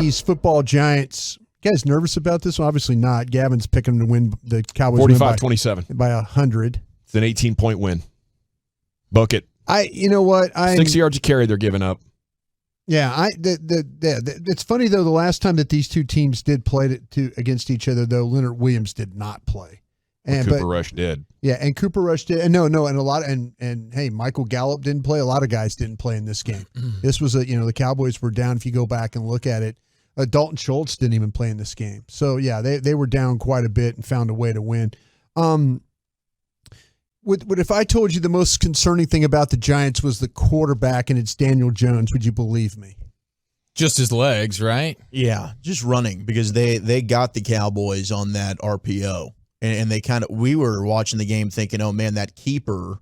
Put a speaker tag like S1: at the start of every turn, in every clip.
S1: these football giants. You guys nervous about this? Well, obviously not. Gavin's picking them to win the Cowboys
S2: 45-27
S1: by 100.
S2: It's an 18-point win. Book it.
S1: You know what?
S2: 6 yards a carry they're giving up.
S1: Yeah, it's funny though. The last time that these two teams did play against each other, though, Leonard Williams did not play,
S2: and Cooper Rush did.
S1: Yeah, and Cooper Rush did. And no, and a lot. And hey, Michael Gallup didn't play. A lot of guys didn't play in this game. This was the Cowboys were down. If you go back and look at it, Dalton Schultz didn't even play in this game. So yeah, they were down quite a bit and found a way to win. If I told you the most concerning thing about the Giants was the quarterback and it's Daniel Jones, would you believe me?
S3: Just his legs, right?
S4: Yeah, just running because they got the Cowboys on that RPO. And they we were watching the game thinking, oh man, that keeper,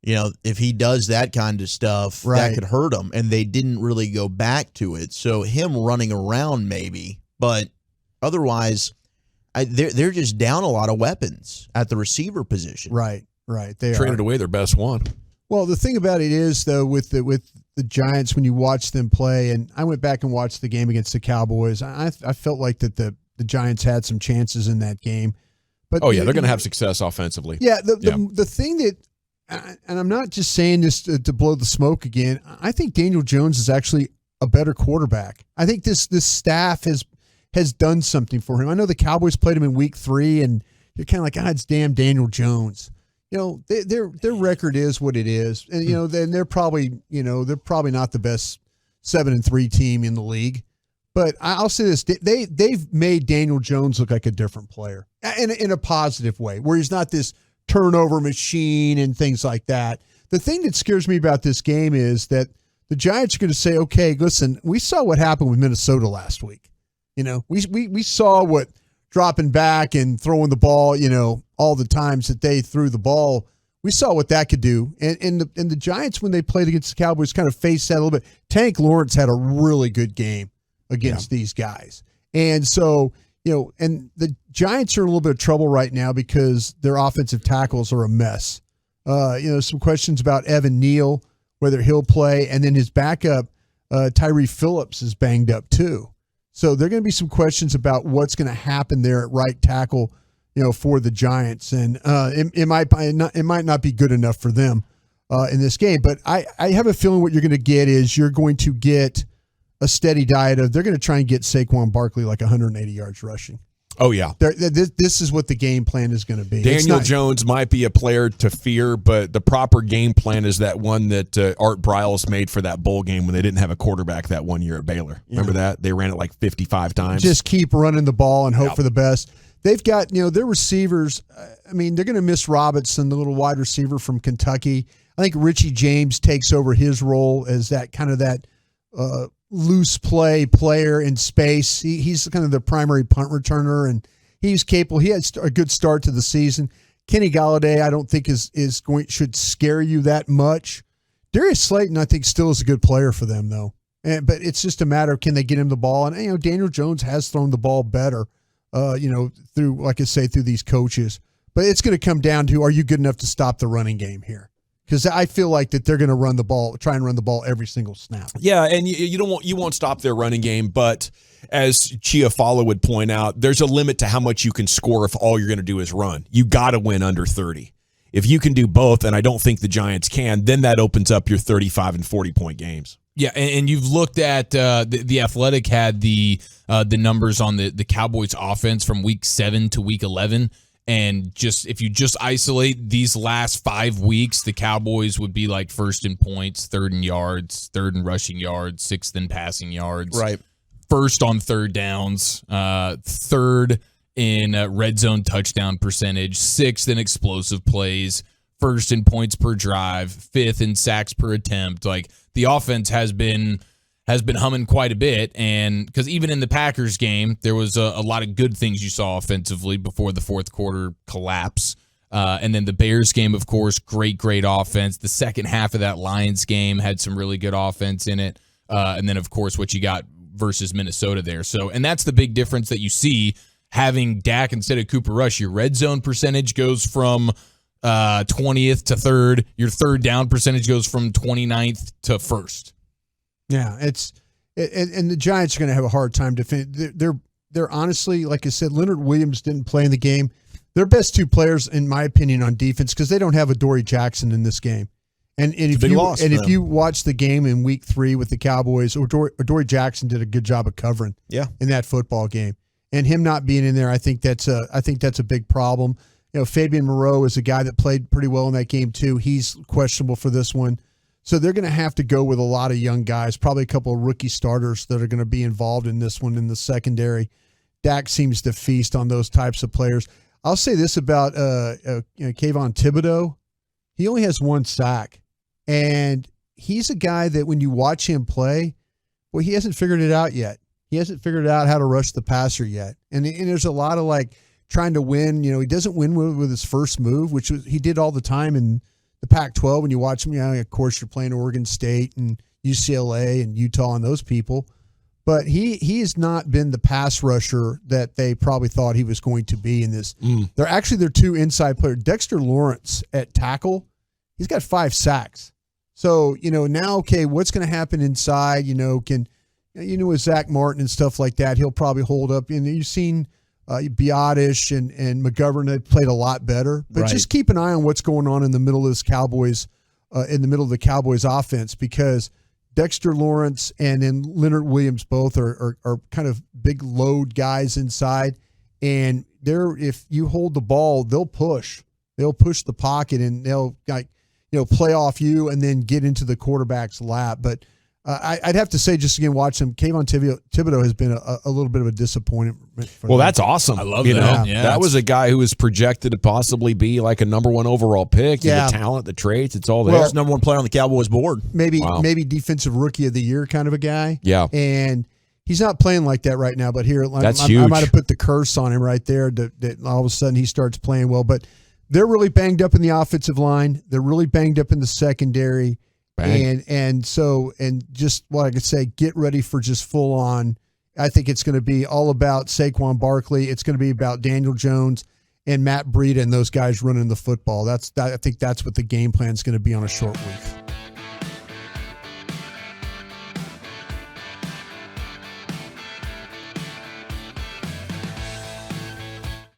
S4: if he does that kind of stuff, that could hurt him. And they didn't really go back to it. So him running around maybe, but otherwise, they're just down a lot of weapons at the receiver position.
S1: Right. They
S2: traded away their best one.
S1: Well, the thing about it is, though, with the Giants, when you watch them play, and I went back and watched the game against the Cowboys, I felt like that the Giants had some chances in that game. But
S2: they're going to have success offensively.
S1: Yeah, the thing that, and I'm not just saying this to blow the smoke again, I think Daniel Jones is actually a better quarterback. I think this staff has done something for him. I know the Cowboys played him in week 3, and you're kind of like, it's damn Daniel Jones. Their record is what it is, and then they're probably not the best 7-3 team in the league, but I'll say this: they've made Daniel Jones look like a different player in a positive way, where he's not this turnover machine and things like that. The thing that scares me about this game is that the Giants are going to say, "Okay, listen, we saw what happened with Minnesota last week. We saw what." Dropping back and throwing the ball, all the times that they threw the ball, we saw what that could do. And the Giants, when they played against the Cowboys, kind of faced that a little bit. Tank Lawrence had a really good game against these guys. And so, and the Giants are in a little bit of trouble right now because their offensive tackles are a mess. Some questions about Evan Neal, whether he'll play, and then his backup, Tyree Phillips, is banged up too. So there are going to be some questions about what's going to happen there at right tackle, for the Giants, and it might not be good enough for them in this game. But I have a feeling what you're going to get is you're going to get a steady diet of they're going to try and get Saquon Barkley like 180 yards rushing.
S2: Oh, yeah.
S1: This is what the game plan is going to be.
S2: Daniel Jones might be a player to fear, but the proper game plan is that one that Art Briles made for that bowl game when they didn't have a quarterback that one year at Baylor. Remember that? They ran it like 55 times.
S1: Just keep running the ball and hope for the best. They've got, their receivers, they're going to miss Robinson, the little wide receiver from Kentucky. I think Richie James takes over his role as that kind of that loose play player in space. He's kind of the primary punt returner, and he's capable. He had a good start to the season. Kenny Golladay, I don't think should scare you that much. Darius Slayton, I think, still is a good player for them, though. But it's just a matter of can they get him the ball, and Daniel Jones has thrown the ball better, through, like I say, through these coaches. But it's going to come down to, are you good enough to stop the running game here? Because I feel like that they're going to try and run the ball every single snap.
S2: Yeah, and you won't stop their running game, but as Chiafalo would point out, there's a limit to how much you can score if all you're going to do is run. You got to win under 30. If you can do both, and I don't think the Giants can, then that opens up your 35 and 40-point games.
S3: Yeah, and you've looked at the Athletic had the numbers on the Cowboys offense from week 7 to week 11. And if you just isolate these last 5 weeks, the Cowboys would be like first in points, third in yards, third in rushing yards, sixth in passing yards,
S4: right?
S3: First on third downs, third in red zone touchdown percentage, sixth in explosive plays, first in points per drive, fifth in sacks per attempt. Like the offense has been humming quite a bit, and because even in the Packers game, there was a lot of good things you saw offensively before the fourth quarter collapse. And then the Bears game, of course, great offense. The second half of that Lions game had some really good offense in it. And then, of course, what you got versus Minnesota there. So, and that's the big difference that you see having Dak instead of Cooper Rush. Your red zone percentage goes from 20th to 3rd. Your third down percentage goes from 29th to 1st.
S1: Yeah, it's And the Giants are going to have a hard time defending. They're honestly, like I said, Leonard Williams didn't play in the game. Their best two players, in my opinion, on defense, because they don't have Adoree Jackson in this game. And if you watch the game in Week 3 with the Cowboys, Adoree Jackson did a good job of covering in that football game. And him not being in there, I think that's a big problem. You know, Fabian Moreau is a guy that played pretty well in that game too. He's questionable for this one. So they're going to have to go with a lot of young guys, probably a couple of rookie starters that are going to be involved in this one in the secondary. Dak seems to feast on those types of players. I'll say this about Kayvon Thibodeau. He only has 1 sack. And he's a guy that when you watch him play, well, he hasn't figured it out yet. He hasn't figured out how to rush the passer yet. And there's a lot of like trying to win. You know, he doesn't win with his first move, which he did all the time in the Pac-12. When you watch him, of course, you're playing Oregon State and UCLA and Utah and those people. But he has not been the pass rusher that they probably thought he was going to be in this. They're actually their 2 inside players. Dexter Lawrence at tackle, he's got 5 sacks. So, now, okay, what's going to happen inside? With Zach Martin and stuff like that, he'll probably hold up. And you've seen Broaddus and McGovern have played a lot better. But just keep an eye on what's going on in the middle of this Cowboys, the Cowboys offense, because Dexter Lawrence and then Leonard Williams both are kind of big load guys inside. And if you hold the ball, they'll push. They'll push the pocket and they'll play off you and then get into the quarterback's lap. But I'd have to say, just again, watch him. Kayvon Thibodeau has been a little bit of a disappointment.
S2: Well, that's awesome.
S3: I love that.
S2: Yeah, that was a guy who was projected to possibly be like a number 1 overall pick. The talent, the traits, it's all there.
S4: Well, number 1 player on the Cowboys board.
S1: Maybe defensive rookie of the year kind of a guy.
S2: Yeah.
S1: And he's not playing like that right now, but here
S2: that's
S1: huge. I might have put the curse on him right there that all of a sudden he starts playing well. But they're really banged up in the offensive line. They're really banged up in the secondary. And so just what I could say, get ready for just full on. I think it's going to be all about Saquon Barkley. It's going to be about Daniel Jones and Matt Breida and those guys running the football. I think that's what the game plan is going to be on a short week.